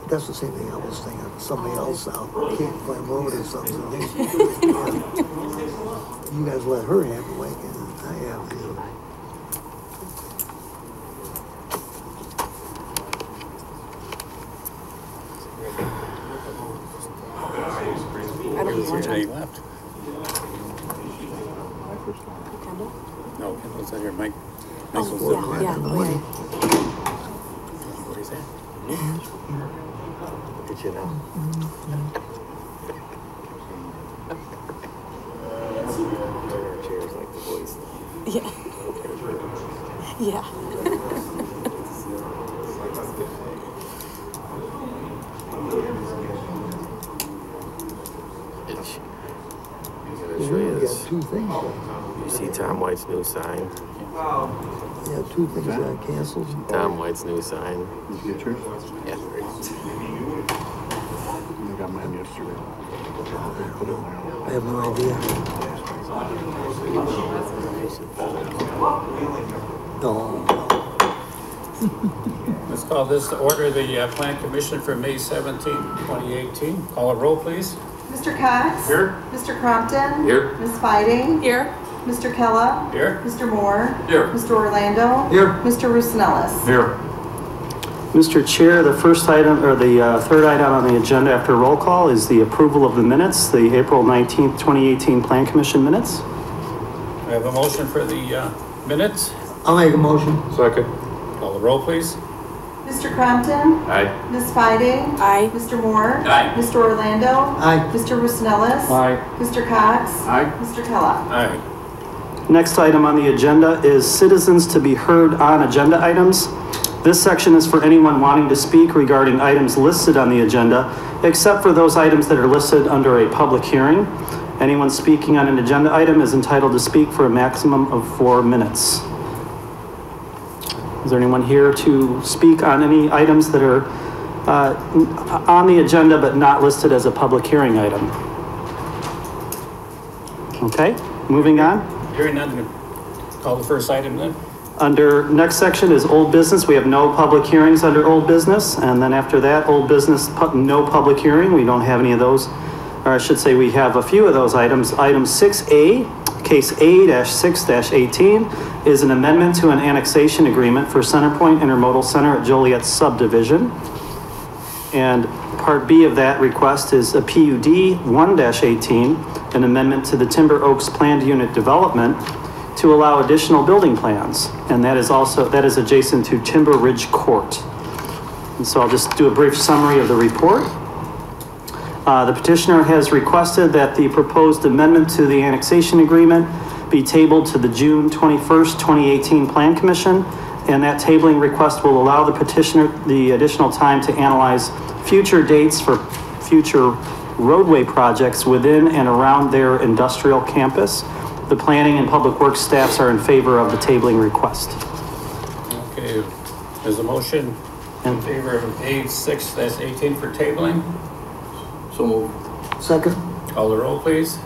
That's the same thing I was thinking. Somebody else out can't find road or something. You guys let her have the weekend. I have to. I don't know Any left? Kendall? No, Kendall's out here. Mike. Oh, yeah. What is that? Did you know? Chairs like the voice. Yeah. Yeah. We only got two things. You see Tom White's new sign? Yeah, two things got canceled. Tom White's new sign. Did you get yours? Yeah. I got mine yesterday. Put it in there. I have no idea. No. Let's call this to order the Plan Commission for May 17, 2018. Call a roll, please. Mr. Cox? Here. Mr. Crompton? Here. Ms. Fiding? Here. Mr. Kella? Here. Mr. Moore? Here. Mr. Orlando? Here. Mr. Rusnellis? Here. Mr. Chair, the first item, or the third item on the agenda after roll call is the approval of the minutes, the April 19th, 2018 Plan Commission minutes. I have a motion for the minutes. I'll make a motion. Second. Call the roll, please. Mr. Crompton? Aye. Ms. Fiding? Aye. Mr. Moore? Aye. Mr. Orlando? Aye. Mr. Rusnellis? Aye. Mr. Cox? Aye. Mr. Kella? Aye. Next item on the agenda is citizens to be heard on agenda items. This section is for anyone wanting to speak regarding items listed on the agenda, except for those items that are listed under a public hearing. Anyone speaking on an agenda item is entitled to speak for a maximum of 4 minutes. Is there anyone here to speak on any items that are on the agenda but not listed as a public hearing item? Okay, moving on. Hearing none, call the first item then. Under next section is old business. We have no public hearings under old business. And then after that, old business, no public hearing. We don't have any of those. Or I should say we have a few of those items. Item 6A, case A-6-18 is an amendment to an annexation agreement for Centerpoint Intermodal Center at Joliet subdivision. And part B of that request is a PUD 1-18, an amendment to the Timber Oaks planned unit development to allow additional building plans. And that is adjacent to Timber Ridge Court. And so I'll just do a brief summary of the report. The petitioner has requested that the proposed amendment to the annexation agreement be tabled to the June 21st, 2018 Plan Commission. And that tabling request will allow the petitioner the additional time to analyze future dates for future roadway projects within and around their industrial campus. The planning and public works staffs are in favor of the tabling request. Okay, there's a motion in favor of A-6-18 for tabling. So moved. Second. Call the roll, please.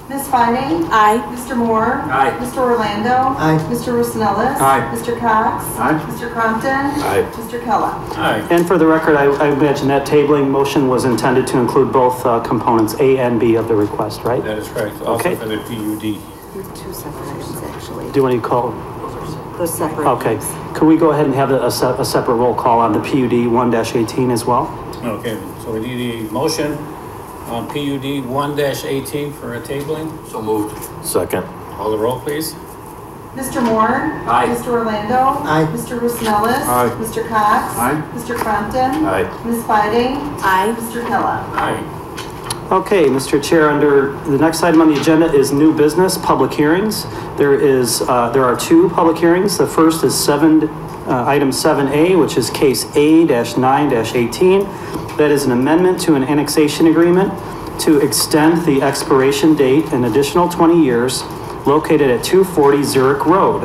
Ms. Fiding? Aye. Mr. Moore? Aye. Mr. Orlando? Aye. Mr. Rusnellis? Aye. Mr. Cox? Aye. Mr. Crompton? Aye. Mr. Kella? Aye. And for the record, I imagine that tabling motion was intended to include both components A and B of the request, right? That is correct. Also Okay. for the PUD. Two separate items, actually. Do you want to call? Those separate. Okay. items. Can we go ahead and have a separate roll call on the PUD 1-18 as well? Okay, so we need a motion on PUD 1-18 for a tabling. So moved. Second. Call the roll, please. Mr. Moore? Aye. Mr. Orlando? Aye. Mr. Rusnellis? Aye. Mr. Cox? Aye. Mr. Crompton? Aye. Ms. Fiding? Aye. Mr. Kella? Aye. Okay, Mr. Chair, under the next item on the agenda is new business, public hearings. There are 2 public hearings. The first is item 7A, which is case A-9-18. That is an amendment to an annexation agreement to extend the expiration date an additional 20 years located at 240 Zurich Road.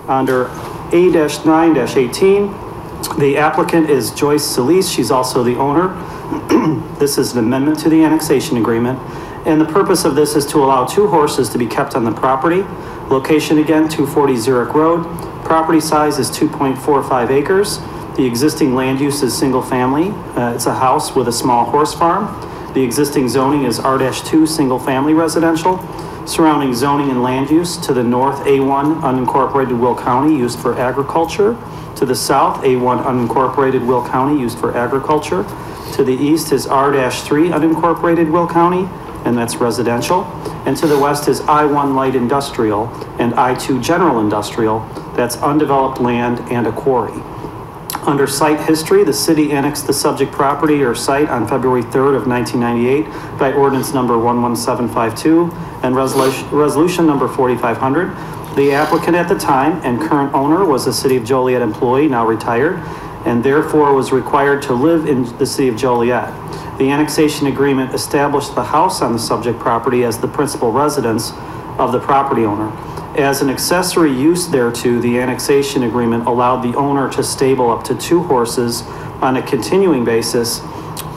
Under A-9-18, the applicant is Joyce Solis. She's also the owner. This is an amendment to the annexation agreement, And the purpose of this is to allow 2 horses to be kept on the property. Location again, 240 Zurich Road. Property size is 2.45 acres. The existing land use is single family. It's a house with a small horse farm. The existing zoning is R-2 single family residential. Surrounding zoning and land use: to the north, A1 unincorporated Will County used for agriculture. To the south, A1 unincorporated Will County used for agriculture. To the east is R-3 unincorporated Will County, and that's residential. And to the west is I-1 light industrial and I-2 general industrial, that's undeveloped land and a quarry. Under site history, the city annexed the subject property or site on February 3rd of 1998 by ordinance number 11752 and resolution number 4500. The applicant at the time and current owner was a City of Joliet employee, now retired, and therefore was required to live in the City of Joliet. The annexation agreement established the house on the subject property as the principal residence of the property owner. As an accessory use thereto, the annexation agreement allowed the owner to stable up to 2 horses on a continuing basis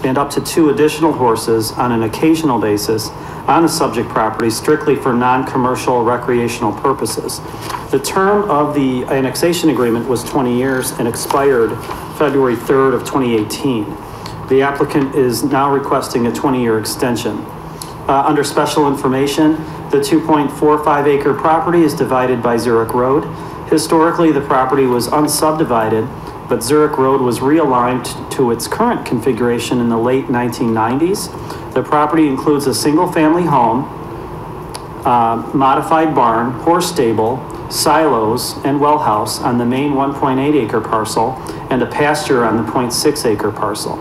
and up to 2 additional horses on an occasional basis on the subject property strictly for non-commercial recreational purposes. The term of the annexation agreement was 20 years and expired February 3rd of 2018. The applicant is now requesting a 20-year extension. Under special information, the 2.45 acre property is divided by Zurich Road. Historically, the property was unsubdivided, but Zurich Road was realigned to its current configuration in the late 1990s. The property includes a single-family home, modified barn, horse stable, silos, and well house on the main 1.8 acre parcel and a pasture on the 0.6 acre parcel.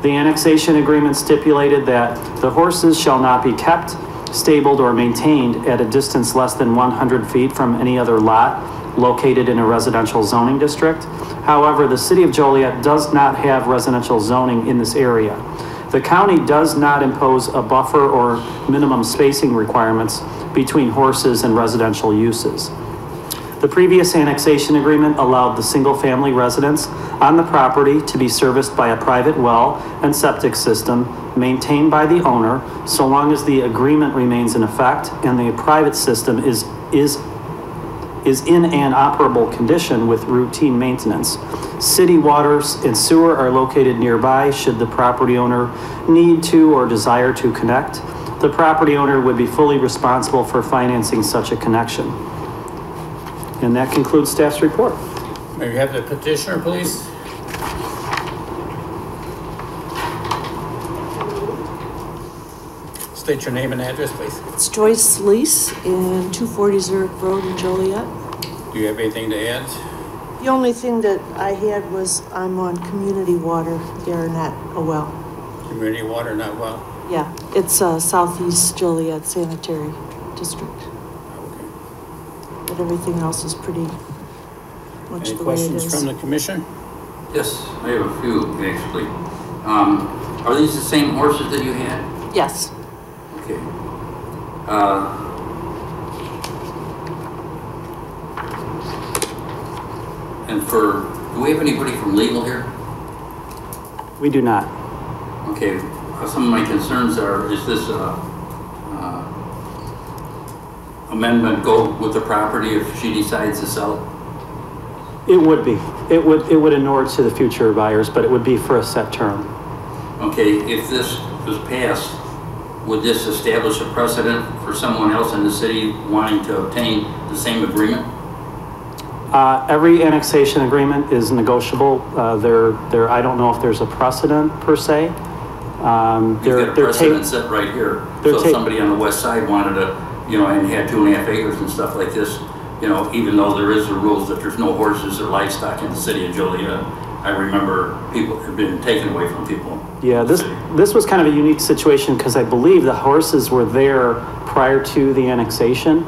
The annexation agreement stipulated that the horses shall not be kept, stabled, or maintained at a distance less than 100 feet from any other lot located in a residential zoning district. However, the City of Joliet does not have residential zoning in this area. The county does not impose a buffer or minimum spacing requirements between horses and residential uses. The previous annexation agreement allowed the single-family residence on the property to be serviced by a private well and septic system maintained by the owner, so long as the agreement remains in effect and the private system is in an operable condition with routine maintenance. City waters and sewer are located nearby should the property owner need to or desire to connect. The property owner would be fully responsible for financing such a connection. And that concludes staff's report. May we have the petitioner, please? State your name and address, please. It's Joyce Lease in 240 Zurich Road in Joliet. Do you have anything to add? The only thing that I had was I'm on community water there, not a well. Community water, not well. Yeah, it's Southeast Joliet Sanitary District. Okay. But everything else is pretty much Any the way it questions is. from the commission? Yes, I have a few actually. Are these the same horses that you had? Yes, Okay. And do we have anybody from legal here? We do not. Okay, some of my concerns are, is this amendment go with the property if she decides to sell it? It would be. It would inure to the future buyers, but it would be for a set term. Okay, if this was passed, would this establish a precedent for someone else in the city wanting to obtain the same agreement? Every annexation agreement is negotiable. I don't know if there's a precedent per se. You've got a precedent set right here. So if somebody on the west side wanted to, and had 2.5 acres and stuff like this, even though there is the rules that there's no horses or livestock in the city of Joliet, I remember people have been taken away from people. Yeah, this was kind of a unique situation because I believe the horses were there prior to the annexation.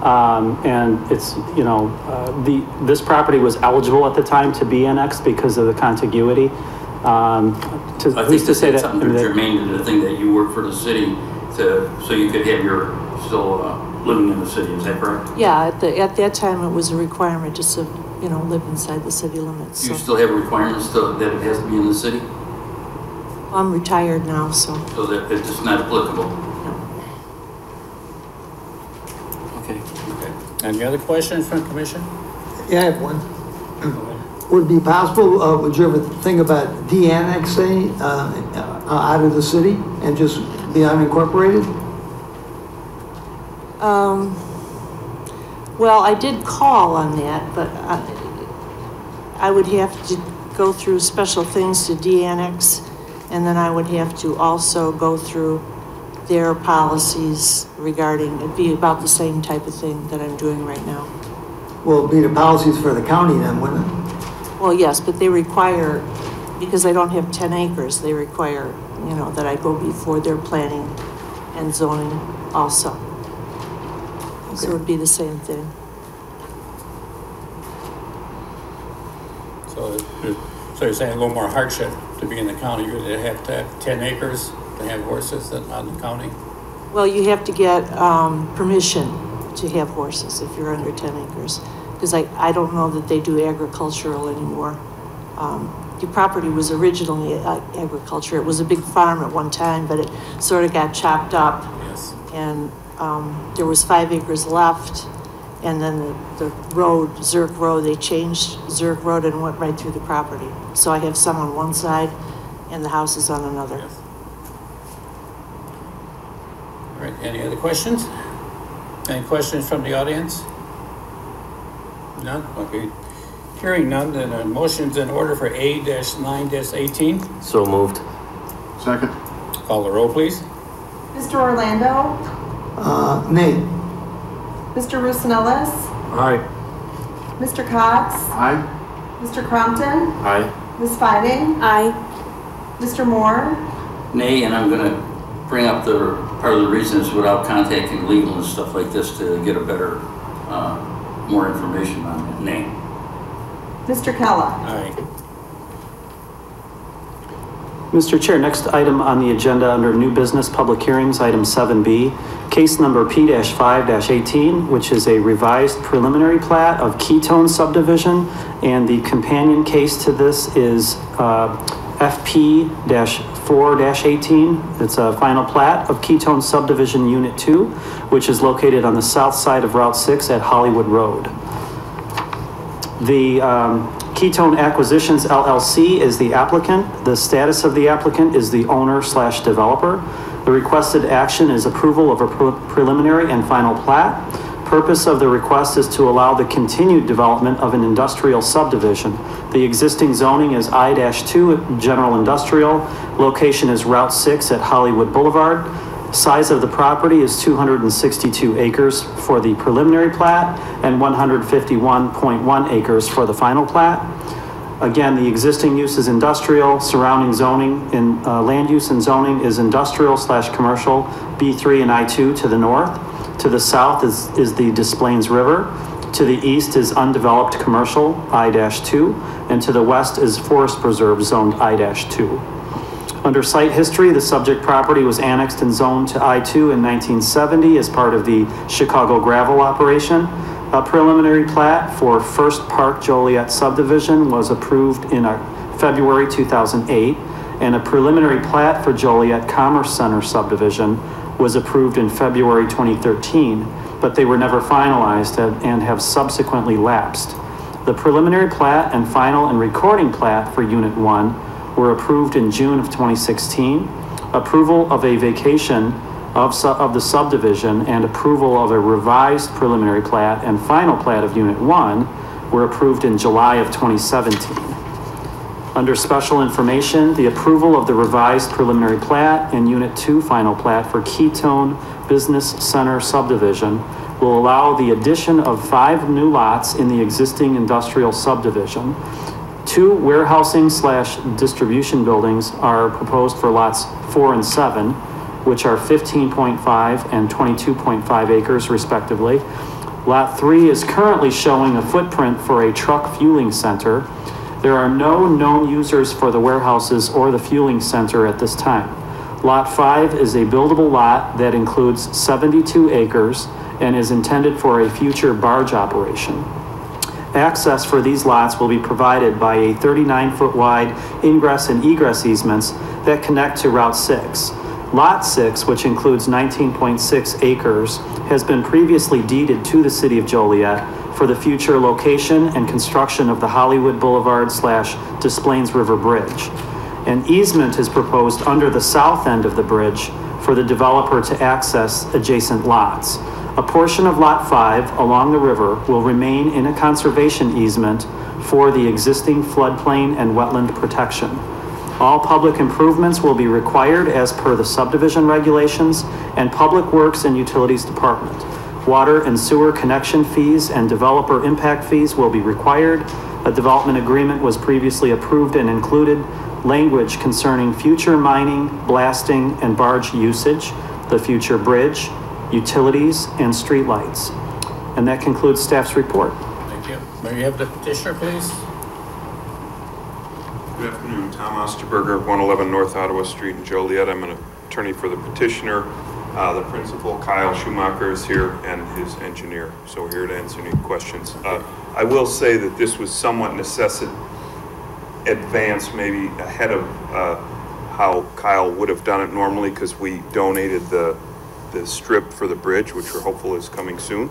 And it's, this property was eligible at the time to be annexed because of the contiguity. I think this is something germane to the thing that you work for the city so you could have still living in the city, is that correct? yeah, at that time it was a requirement just to, live inside the city limits. Do you So. still have requirements that it has to be in the city? I'm retired now, so. So that it's not applicable? No. Any other questions from the commission? Yeah, I have one. Would it be possible, would you ever think about de-annexing, out of the city and just be unincorporated? Well, I did call on that, but I would have to go through special things to de-annex, and then I would have to also go through their policies regarding, it'd be about the same type of thing that I'm doing right now. Well, it'd be the policies for the county then, wouldn't it? Well, yes, but they require, because I don't have 10 acres, they require, you know, that I go before their planning and zoning also. So it would be the same thing. So you're saying a little more hardship to be in the county, you have to have 10 acres to have horses on the county? Well, you have to get permission to have horses if you're under 10 acres. Because I don't know that they do agricultural anymore. The property was originally agriculture. It was a big farm at one time, but it sort of got chopped up. Yes. And there was 5 acres left. And then the road, Zerk Road, they changed Zerk Road and went right through the property. So I have some on one side and the house is on another. Yes. All right, any other questions? Any questions from the audience? None? Okay. Hearing none, then a motion's in order for A-9-18. So moved. Second. Call the roll, please. Mr. Orlando? Nay. Mr. Roosevelt? Aye. Mr. Cox? Aye. Mr. Crompton? Aye. Ms. Fiding? Aye. Mr. Moore? Nay, and I'm gonna bring up the, part of the reasons without contacting legal and stuff like this to get a better, more information on it. Nay. Mr. Kella? Aye. Mr. Chair, next item on the agenda under new business public hearings, item 7B, case number P-5-18, which is a revised preliminary plat of Ketone subdivision, and the companion case to this is FP-4-18. It's a final plat of Ketone subdivision unit 2, which is located on the south side of Route 6 at Hollywood Road. The Ketone Acquisitions LLC is the applicant. The status of the applicant is the owner/developer. The requested action is approval of a preliminary and final plat. Purpose of the request is to allow the continued development of an industrial subdivision. The existing zoning is I-2 General Industrial. Location is Route 6 at Hollywood Boulevard. Size of the property is 262 acres for the preliminary plat and 151.1 acres for the final plat. Again, the existing use is industrial, surrounding zoning in land use and zoning is industrial/commercial, B3 and I2 to the north. To the south is the Des Plaines River. To the east is undeveloped commercial, I-2, and to the west is forest preserve zoned I-2. Under site history, the subject property was annexed and zoned to I-2 in 1970 as part of the Chicago gravel operation. A preliminary plat for First Park Joliet subdivision was approved in February 2008, and a preliminary plat for Joliet Commerce Center subdivision was approved in February 2013, but they were never finalized and have subsequently lapsed. The preliminary plat and final and recording plat for Unit 1 were approved in June of 2016. Approval of a vacation of the subdivision and approval of a revised preliminary plat and final plat of Unit 1 were approved in July of 2017. Under special information, the approval of the revised preliminary plat and Unit 2 final plat for Ketone Business Center subdivision will allow the addition of 5 new lots in the existing industrial subdivision. 2 warehousing/distribution buildings are proposed for lots 4 and 7, which are 15.5 and 22.5 acres respectively. Lot 3 is currently showing a footprint for a truck fueling center. There are no known users for the warehouses or the fueling center at this time. Lot 5 is a buildable lot that includes 72 acres and is intended for a future barge operation. Access for these lots will be provided by a 39-foot wide ingress and egress easements that connect to Route 6. Lot 6, which includes 19.6 acres, has been previously deeded to the city of Joliet for the future location and construction of the Hollywood Boulevard / Des Plaines River Bridge. An easement is proposed under the south end of the bridge for the developer to access adjacent lots. A portion of Lot 5 along the river will remain in a conservation easement for the existing floodplain and wetland protection. All public improvements will be required as per the subdivision regulations and Public Works and Utilities Department. Water and sewer connection fees and developer impact fees will be required. A development agreement was previously approved and included language concerning future mining, blasting, and barge usage, the future bridge, utilities, and streetlights. And that concludes staff's report. Thank you. May we have the petitioner, please? Good afternoon, Tom Osterberger, 111 North Ottawa Street in Joliet. I'm an attorney for the petitioner. The principal, Kyle Schumacher, is here and his engineer. So we're here to answer any questions. I will say that this was somewhat advanced, maybe ahead of how Kyle would have done it normally, because we donated the strip for the bridge, which we're hopeful is coming soon.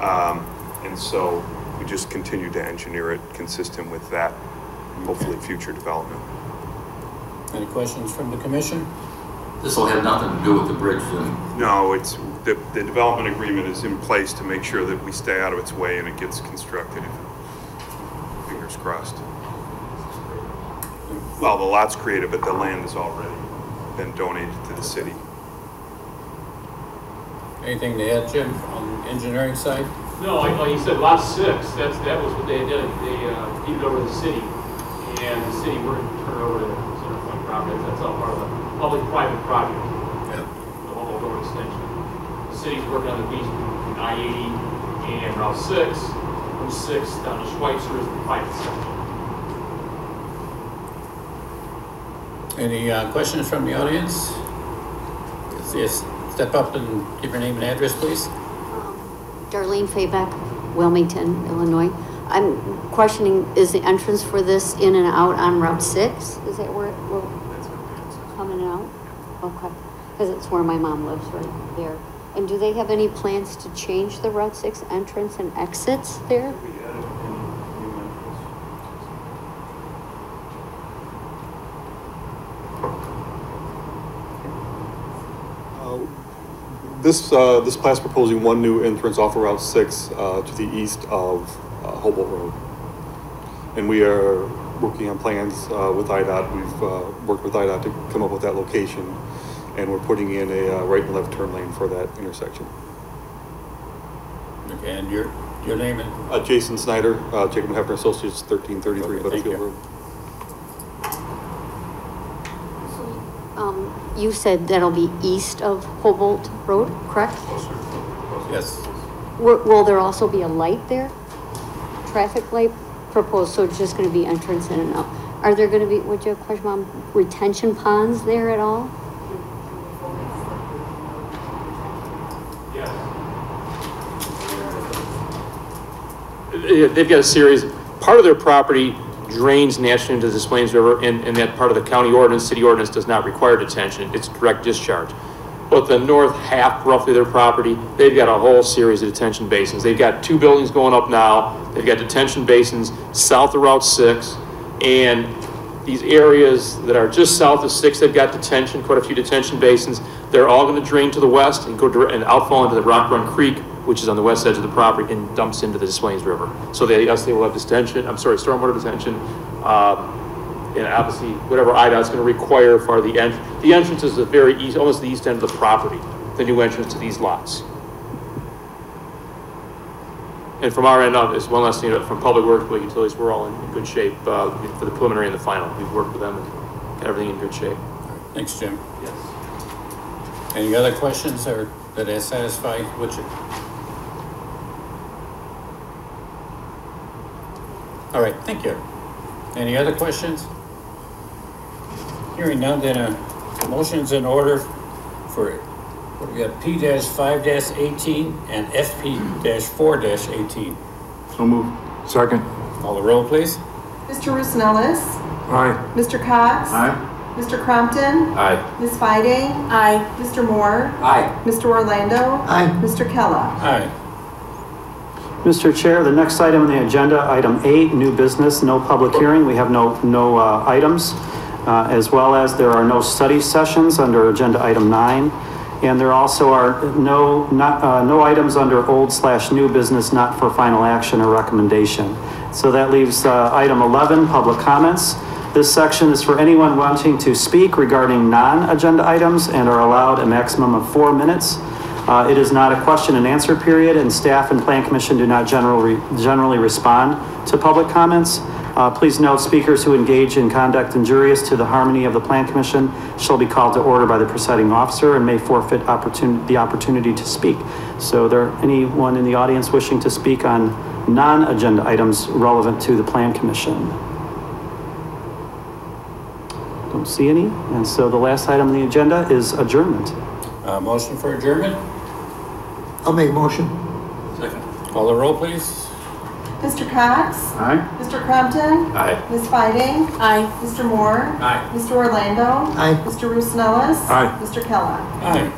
And so we just continue to engineer it consistent with that, hopefully future development. Any questions from the commission? This will have nothing to do with the bridge then? No, it's the development agreement is in place to make sure that we stay out of its way and it gets constructed. Fingers crossed. Well, the lot's created, but the land has already been donated to the city. Anything to add, Jim, on the engineering side? No, like you said, lot 6, that was what they did. They deeded over to the city, and the city were to turn it over to Center Point Properties. That's all part of the public-private project, the Humboldt Road extension. The city's working on the piece between I-80 and Route 6, from 6 down to Schweitzer is the private section. Any questions from the audience? Yes, step up and give your name and address, please. Darlene Faybeck, Wilmington, Illinois. I'm questioning, is the entrance for this in and out on Route 6? Is that where it will come in and out? Okay, because it's where my mom lives, right there. And do they have any plans to change the Route 6 entrance and exits there? This plat's proposing one new entrance off of Route 6 to the east of Humboldt Road. And we are working on plans with IDOT. We've worked with IDOT to come up with that location, and we're putting in a right and left turn lane for that intersection. Okay, and your name and? Jason Snyder, Jacob and Hefner Associates, 1333 Butterfield Road. You said that'll be east of Humboldt Road, correct? Yes. Will there also be a light there? Traffic light proposed, so it's just going to be entrance in and out. Are there going to be, would you have a question, Mom, retention ponds there at all? Yes. They've got a series, part of their property drains naturally into the Des Plaines River, and that part of the county ordinance, city ordinance does not require detention. It's direct discharge. But the north half, roughly, of their property, they've got a whole series of detention basins. They've got 2 buildings going up now. They've got detention basins south of Route 6, and these areas that are just south of 6, they've got detention, quite a few detention basins. They're all going to drain to the west and go direct and outfall into the Rock Run Creek, which is on the west edge of the property, and dumps into the Des Plaines River. So they will have stormwater detention, and obviously whatever IDOT's going to require for the entrance. The entrance is the very east, almost the east end of the property, the new entrance to these lots. And from our end, is one last thing, from Public Works, Public Utilities, we're all in good shape for the preliminary and the final. We've worked with them and got everything in good shape. Thanks, Jim. Yes. Any other questions or that are satisfied with you? All right, thank you. Any other questions? Hearing none, then motion's in order for, what do we got, P-5-18 and FP-4-18. So move. Second. Call the roll, please. Mr. Rusnellis? Aye. Mr. Cox? Aye. Mr. Crompton, Aye. Ms. Fiding, Aye. Mr. Moore, Aye. Mr. Orlando, Aye. Mr. Kella. Aye. Mr. Chair, the next item on the agenda, item 8, new business, no public hearing. We have no items, as well as there are no study sessions under agenda item 9. And there also are no items under old/new business not for final action or recommendation. So that leaves item 11, public comments. This section is for anyone wanting to speak regarding non-agenda items and are allowed a maximum of 4 minutes. It is not a question and answer period, and staff and Plan Commission do not generally respond to public comments. Please note, speakers who engage in conduct injurious to the harmony of the Plan Commission shall be called to order by the presiding officer and may forfeit the opportunity to speak. So, there anyone in the audience wishing to speak on non-agenda items relevant to the Plan Commission? Don't see any, and so the last item on the agenda is adjournment. Motion for adjournment? I'll make a motion. Second. Call the roll, please. Mr. Cox, Aye. Mr. Crompton, Aye. Ms. Fiding, Aye. Mr. Moore, Aye. Mr. Orlando, Aye. Mr. Roosnellis, Aye. Mr. Kella. Aye.